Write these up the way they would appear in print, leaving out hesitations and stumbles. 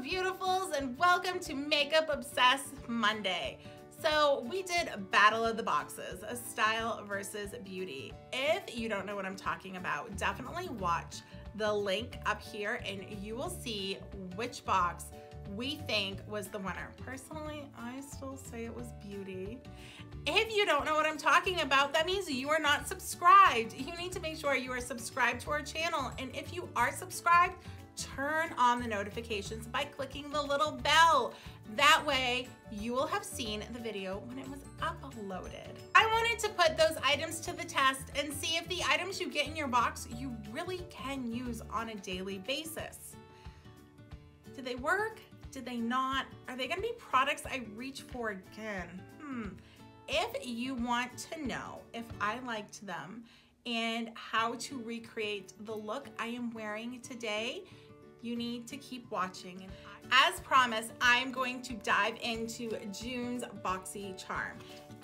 beautifuls, and welcome to Makeup Obsessed Monday. So we did a battle of the boxes, a style versus beauty. If you don't know what I'm talking about, definitely watch the link up here and you will see which box we think was the winner. Personally, I still say it was beauty. If you don't know what I'm talking about, that means you are not subscribed. You need to make sure you are subscribed to our channel. And if you are subscribed, turn on the notifications by clicking the little bell. That way you will have seen the video when it was uploaded. I wanted to put those items to the test and see if the items you get in your box you really can use on a daily basis. Do they work? Did they not? Are they gonna be products I reach for again? If you want to know if I liked them and how to recreate the look I am wearing today, you need to keep watching. As promised, I'm going to dive into June's Boxy Charm.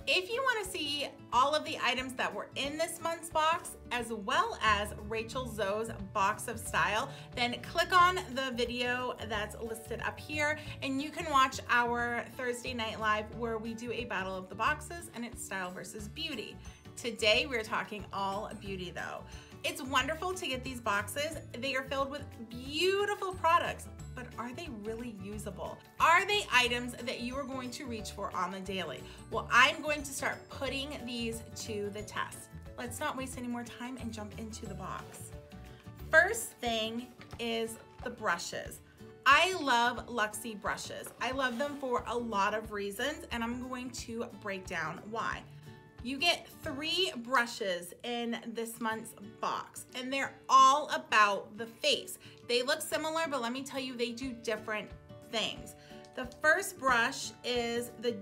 If you want to see all of the items that were in this month's box, as well as Rachel Zoe's box of style, then click on the video that's listed up here and you can watch our Thursday night live where we do a battle of the boxes and it's style versus beauty. Today we're talking all beauty though. It's wonderful to get these boxes. They are filled with beautiful products, but are they really usable? Are they items that you are going to reach for on the daily? Well, I'm going to start putting these to the test. Let's not waste any more time and jump into the box. First thing is the brushes. I love Luxie brushes. I love them for a lot of reasons, and I'm going to break down why. You get 3 brushes in this month's box, and they're all about the face. They look similar, but let me tell you, they do different things. The first brush is the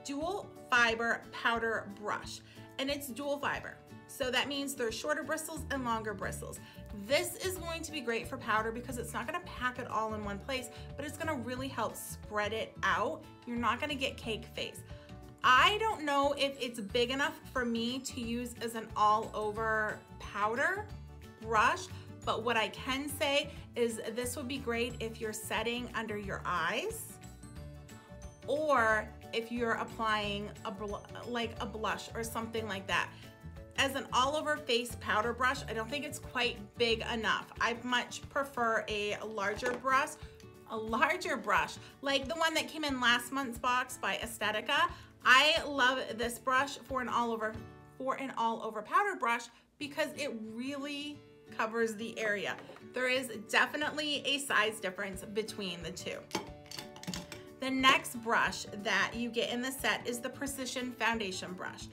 dual fiber powder brush, and it's dual fiber. So that means there's shorter bristles and longer bristles. This is going to be great for powder because it's not gonna pack it all in one place, but it's gonna really help spread it out. You're not gonna get cake face. I don't know if it's big enough for me to use as an all over powder brush, but what I can say is this would be great if you're setting under your eyes or if you're applying like a blush or something like that. As an all over face powder brush, I don't think it's quite big enough. I much prefer a larger brush like the one that came in last month's box by Estetica. I love this brush for an all over powder brush because it really covers the area. There is definitely a size difference between the two. The next brush that you get in the set is the Precision Foundation brush.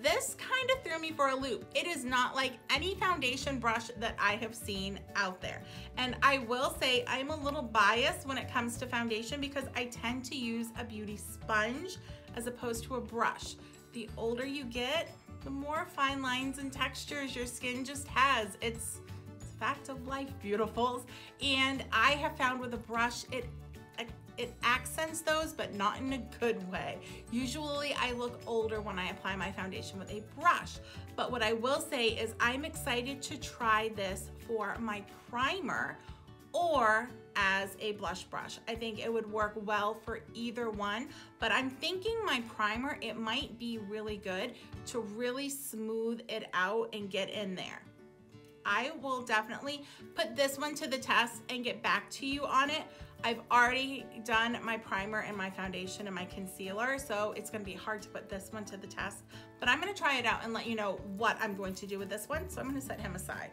This kind of threw me for a loop. It is not like any foundation brush that I have seen out there. And I will say I'm a little biased when it comes to foundation because I tend to use a beauty sponge as opposed to a brush. The older you get, the more fine lines and textures your skin just has. It's a fact of life, beautifuls. And I have found with a brush, it accents those, but not in a good way. Usually I look older when I apply my foundation with a brush. But what I will say is I'm excited to try this for my primer or as a blush brush. I think it would work well for either one, but I'm thinking my primer, it might be really good to really smooth it out and get in there. I will definitely put this one to the test and get back to you on it. I've already done my primer and my foundation and my concealer, so it's gonna be hard to put this one to the test, but I'm gonna try it out and let you know what I'm going to do with this one, so I'm gonna set him aside.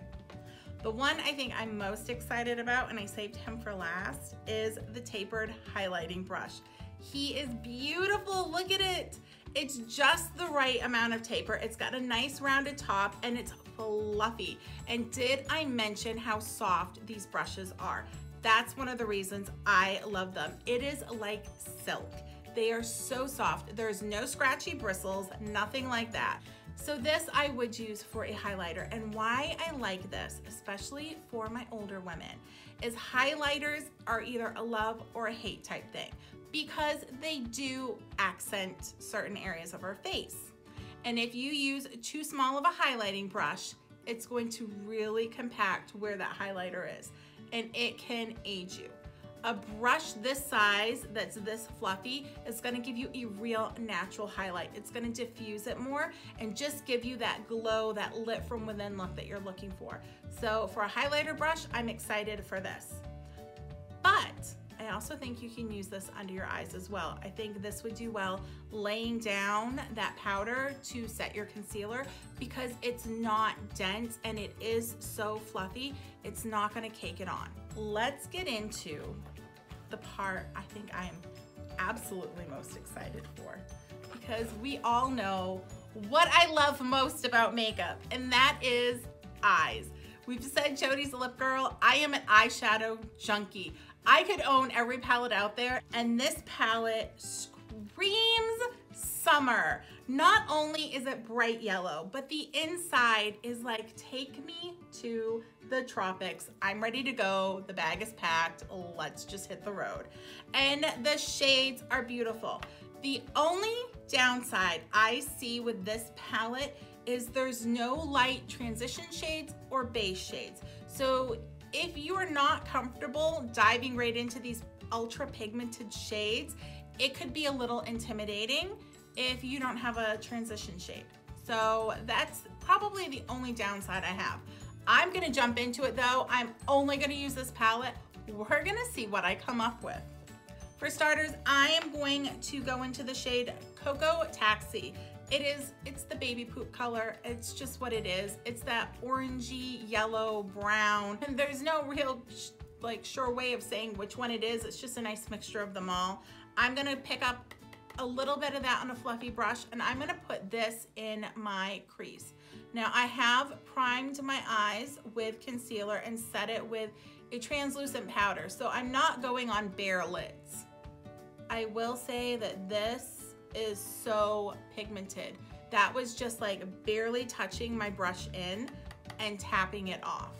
The one I think I'm most excited about, and I saved him for last, is the tapered highlighting brush. He is beautiful, look at it. It's just the right amount of taper. It's got a nice rounded top and it's fluffy. And did I mention how soft these brushes are? That's one of the reasons I love them. It is like silk. They are so soft. There's no scratchy bristles, nothing like that. So this I would use for a highlighter, and why I like this, especially for my older women, is highlighters are either a love or a hate type thing because they do accent certain areas of our face. And if you use too small of a highlighting brush, it's going to really compact where that highlighter is, and it can age you. A brush this size that's this fluffy is gonna give you a real natural highlight. It's gonna diffuse it more and just give you that glow, that lit from within look that you're looking for. So for a highlighter brush, I'm excited for this. But I also think you can use this under your eyes as well. I think this would do well laying down that powder to set your concealer because it's not dense and it is so fluffy, it's not gonna cake it on. Let's get into the part I think I am absolutely most excited for because we all know what I love most about makeup, and that is eyes. We've said Jody's a lip girl. I am an eyeshadow junkie. I could own every palette out there, and this palette screams summer. Not only is it bright yellow, but the inside is like, take me to the tropics. I'm ready to go. The bag is packed. Let's just hit the road. And the shades are beautiful. The only downside I see with this palette is there's no light transition shades or base shades. So if you are not comfortable diving right into these ultra pigmented shades, it could be a little intimidating if you don't have a transition shade. So that's probably the only downside I have. I'm gonna jump into it though. I'm only gonna use this palette. We're gonna see what I come up with. For starters, I am going to go into the shade Cocoa Taxi. It's the baby poop color. It's just what it is. It's that orangey, yellow, brown. And there's no real sure way of saying which one it is. It's just a nice mixture of them all. I'm gonna pick up a little bit of that on a fluffy brush and I'm gonna put this in my crease. Now I have primed my eyes with concealer and set it with a translucent powder. So I'm not going on bare lids. I will say that this is so pigmented. That was just like barely touching my brush in and tapping it off.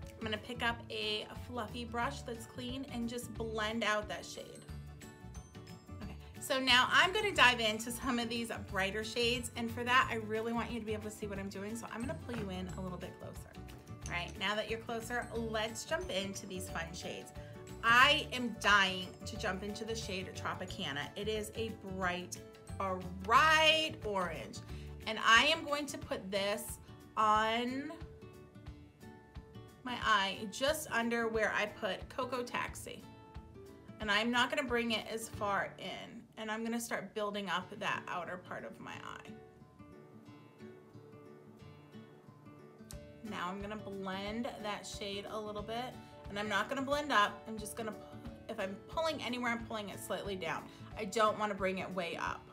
I'm gonna pick up a fluffy brush that's clean and just blend out that shade. Okay, so now I'm gonna dive into some of these brighter shades, and for that, I really want you to be able to see what I'm doing, so I'm gonna pull you in a little bit closer. All right, now that you're closer, let's jump into these fun shades. I am dying to jump into the shade Tropicana. It is a bright orange, and I am going to put this on my eye just under where I put Cocoa Taxi. And I'm not gonna bring it as far in, and I'm gonna start building up that outer part of my eye. Now I'm gonna blend that shade a little bit, and I'm not gonna blend up. I'm just gonna, if I'm pulling anywhere, I'm pulling it slightly down. I don't wanna bring it way up.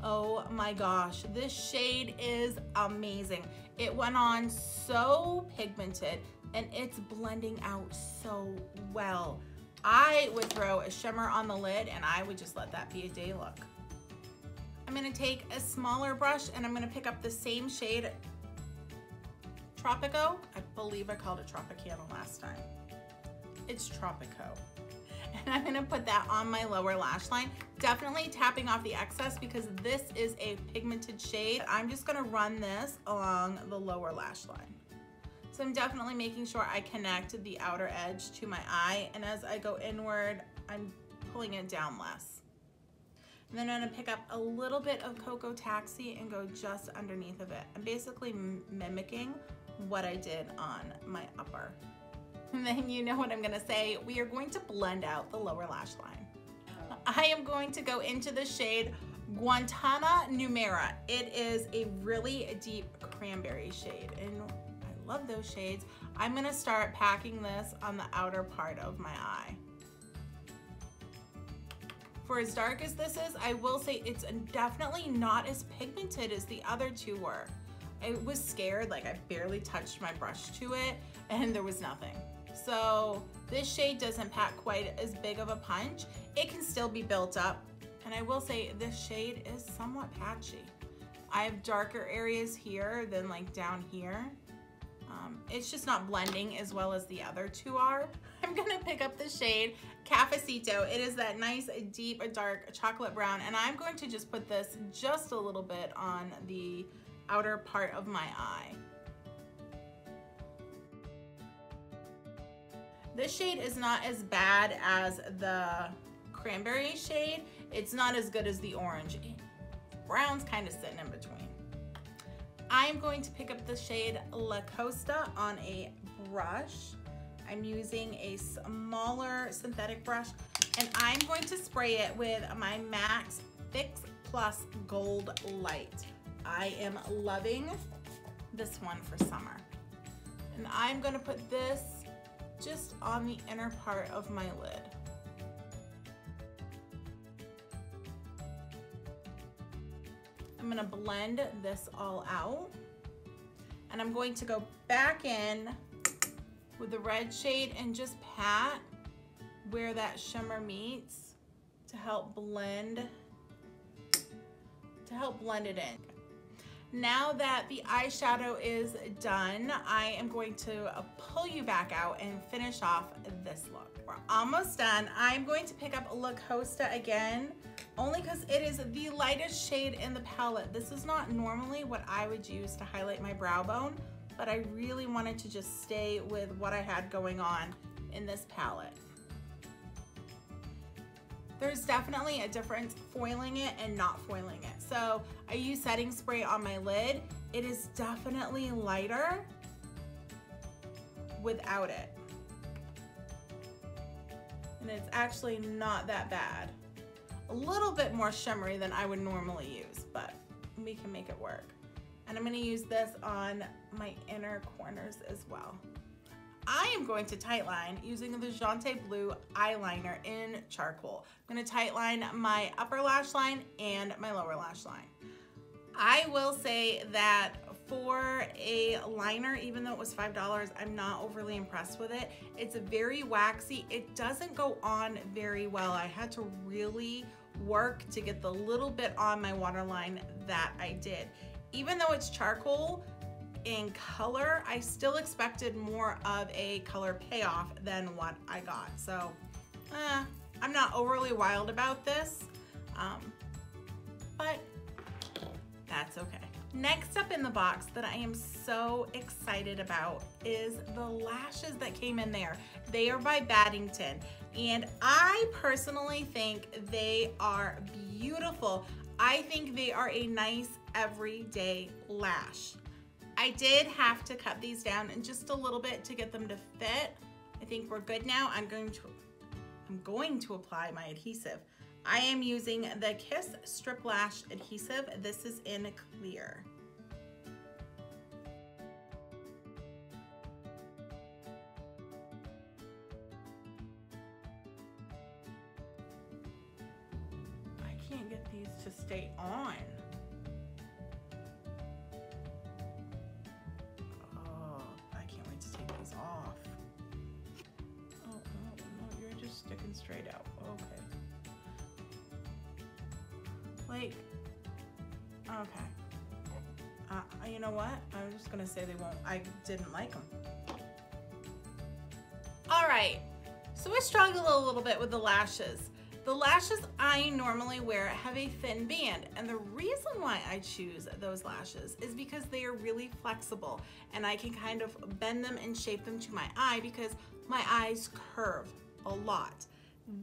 Oh my gosh, this shade is amazing. It went on so pigmented and it's blending out so well. I would throw a shimmer on the lid and I would just let that be a day look. I'm gonna take a smaller brush and I'm gonna pick up the same shade, Tropico. I believe I called it Tropicana last time. It's Tropico. And I'm gonna put that on my lower lash line, definitely tapping off the excess because this is a pigmented shade. I'm just gonna run this along the lower lash line. So I'm definitely making sure I connect the outer edge to my eye, and as I go inward, I'm pulling it down less. And then I'm gonna pick up a little bit of Cocoa Taxi and go just underneath of it. I'm basically mimicking what I did on my upper. And then you know what I'm gonna say, we are going to blend out the lower lash line. I am going to go into the shade Guantana Numera. It is a really deep cranberry shade, and I love those shades. I'm gonna start packing this on the outer part of my eye. For as dark as this is, I will say it's definitely not as pigmented as the other two were. I was scared, like I barely touched my brush to it and there was nothing. So this shade doesn't pack quite as big of a punch. It can still be built up. And I will say this shade is somewhat patchy. I have darker areas here than like down here. It's just not blending as well as the other two are. I'm gonna pick up the shade Cafecito. It is that nice, deep, dark chocolate brown. And I'm going to just put this just a little bit on the outer part of my eye. This shade is not as bad as the cranberry shade. It's not as good as the orange. Brown's kind of sitting in between. I'm going to pick up the shade La Costa on a brush. I'm using a smaller synthetic brush, and I'm going to spray it with my MAC Fix Plus Gold Light. I am loving this one for summer. And I'm gonna put this just on the inner part of my lid. I'm gonna blend this all out, and I'm going to go back in with the red shade and just pat where that shimmer meets to help blend it in. Now that the eyeshadow is done, I am going to pull you back out and finish off this look. We're almost done. I'm going to pick up La Costa again, only because it is the lightest shade in the palette. This is not normally what I would use to highlight my brow bone, but I really wanted to just stay with what I had going on in this palette. There's definitely a difference foiling it and not foiling it. So I use setting spray on my lid. It is definitely lighter without it. And it's actually not that bad. A little bit more shimmery than I would normally use, but we can make it work. And I'm gonna use this on my inner corners as well. I am going to tightline using the Jante Blue eyeliner in charcoal. I'm gonna tightline my upper lash line and my lower lash line. I will say that for a liner, even though it was $5, I'm not overly impressed with it. It's very waxy. It doesn't go on very well. I had to really work to get the little bit on my waterline that I did. Even though it's charcoal in color, I still expected more of a color payoff than what I got. So I'm not overly wild about this, but that's okay. Next up in the box that I am so excited about is the lashes that came in there. They are by Baddington, and I personally think they are beautiful. I think they are a nice everyday lash. I did have to cut these down in just a little bit to get them to fit. I think we're good now. I'm going to apply my adhesive. I am using the Kiss Strip Lash Adhesive. This is in clear. I can't get these to stay on. Oh, I can't wait to take these off. Oh, no, you're just sticking straight out. Okay. Like, okay. You know what? I'm just gonna say they won't. I didn't like them. All right, so I struggle a little bit with the lashes. The lashes I normally wear have a thin band, and the reason why I choose those lashes is because they are really flexible, and I can kind of bend them and shape them to my eye because my eyes curve a lot.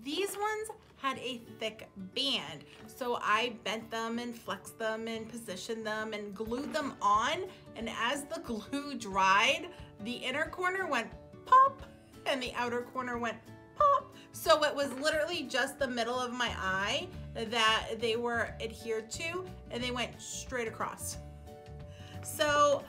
These ones had a thick band, so I bent them and flexed them and positioned them and glued them on, and as the glue dried, the inner corner went pop and the outer corner went pop. So it was literally just the middle of my eye that they were adhered to, and they went straight across. So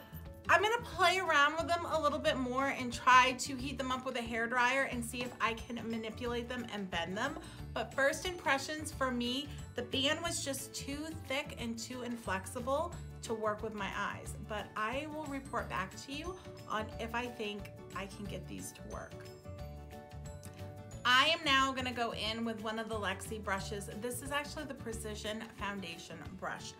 I'm gonna play around with them a little bit more and try to heat them up with a hairdryer and see if I can manipulate them and bend them. But first impressions for me, the band was just too thick and too inflexible to work with my eyes. But I will report back to you on if I think I can get these to work. I am now gonna go in with one of the Lexi brushes. This is actually the Precision Foundation brush.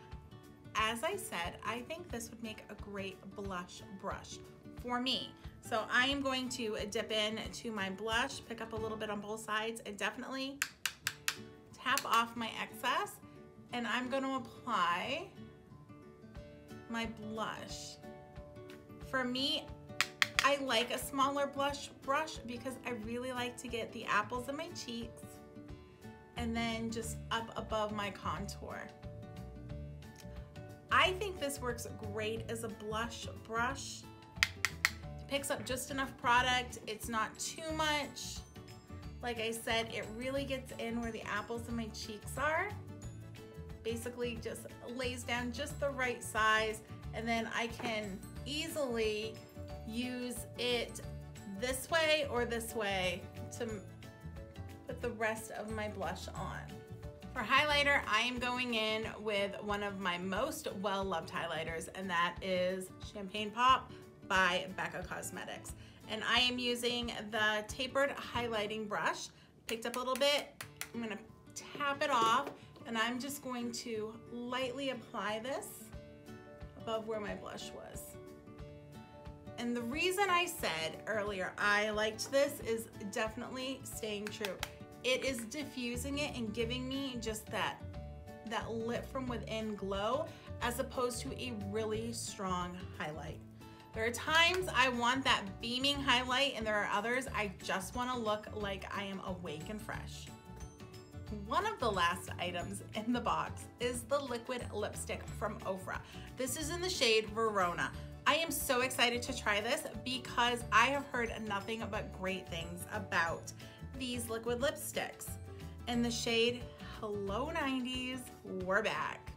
As I said, I think this would make a great blush brush for me. So I am going to dip in to my blush, pick up a little bit on both sides, and definitely tap off my excess. And I'm going to apply my blush. For me, I like a smaller blush brush because I really like to get the apples of my cheeks and then just up above my contour. I think this works great as a blush brush. It picks up just enough product. It's not too much. Like I said, it really gets in where the apples of my cheeks are. Basically just lays down just the right size, and then I can easily use it this way or this way to put the rest of my blush on. For highlighter, I am going in with one of my most well-loved highlighters, and that is Champagne Pop by Becca Cosmetics. And I am using the tapered highlighting brush. Picked up a little bit. I'm gonna tap it off, and I'm just going to lightly apply this above where my blush was. And the reason I said earlier I liked this is definitely staying true. It is diffusing it and giving me just that lit from within glow, as opposed to a really strong highlight. There are times I want that beaming highlight, and there are others I just want to look like I am awake and fresh. One of the last items in the box is the liquid lipstick from Ofra. This is in the shade Verona. I am so excited to try this because I have heard nothing but great things about these liquid lipsticks. In the shade Hello 90s, we're back.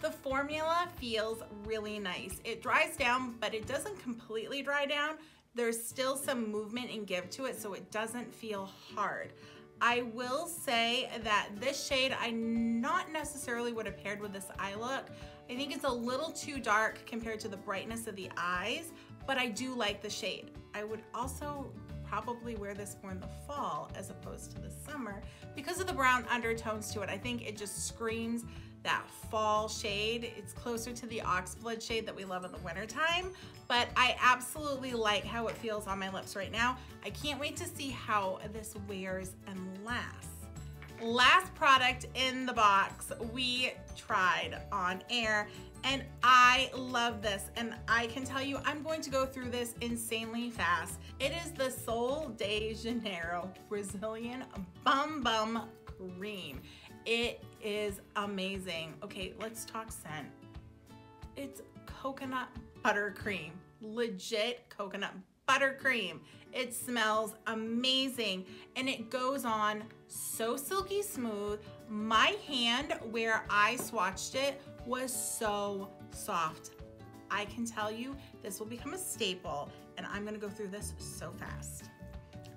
The formula feels really nice. It dries down, but it doesn't completely dry down. There's still some movement and give to it, so it doesn't feel hard. I will say that this shade I not necessarily would have paired with this eye look. I think it's a little too dark compared to the brightness of the eyes, but I do like the shade. I would also probably wear this more in the fall as opposed to the summer because of the brown undertones to it. I think it just screams that fall shade. It's closer to the oxblood shade that we love in the wintertime, but I absolutely like how it feels on my lips right now. I can't wait to see how this wears and lasts. Last product in the box we tried on air, and I love this, and I can tell you I'm going to go through this insanely fast. It is the Sol de Janeiro Brazilian Bum Bum Cream. It is amazing. Okay, let's talk scent. It's coconut buttercream, legit coconut buttercream. It smells amazing, and it goes on so silky smooth. My hand where I swatched it was so soft. I can tell you this will become a staple, and I'm gonna go through this so fast.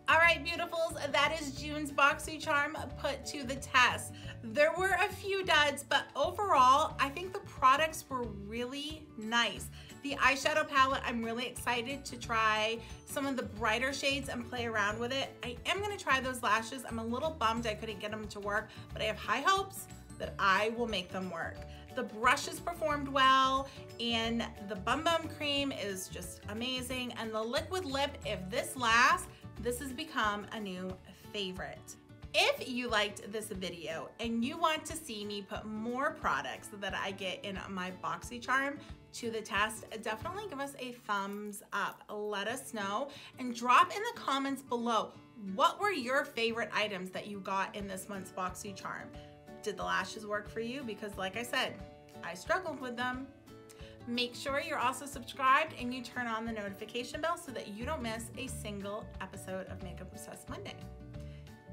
All right, beautifuls, that is June's Boxy Charm put to the test. There were a few duds, but overall, I think the products were really nice. The eyeshadow palette, I'm really excited to try some of the brighter shades and play around with it. I am gonna try those lashes. I'm a little bummed I couldn't get them to work, but I have high hopes that I will make them work. The brushes performed well, and the Bum Bum Cream is just amazing. And the liquid lip, if this lasts, this has become a new favorite. If you liked this video and you want to see me put more products that I get in my Boxy Charm to the test, definitely give us a thumbs up. Let us know and drop in the comments below, what were your favorite items that you got in this month's Boxy Charm? Did the lashes work for you? Because like I said, I struggled with them. Make sure you're also subscribed and you turn on the notification bell so that you don't miss a single episode of Makeup Obsessed Monday.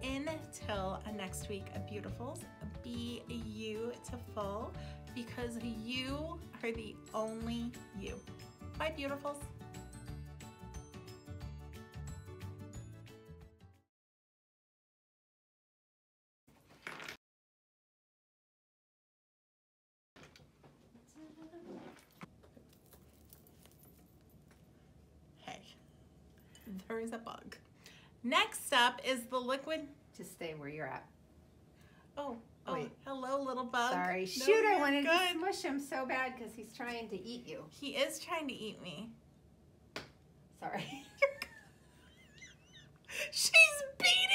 Until next week, beautifuls, be beautiful because you are the only you. Bye, beautifuls. There is a bug. Next up is the liquid. Just stay where you're at. Oh, Wait. Hello, little bug. Sorry. No, Shoot, I wanted good. to smush him so bad because he's trying to eat you. He is trying to eat me. Sorry. She's beating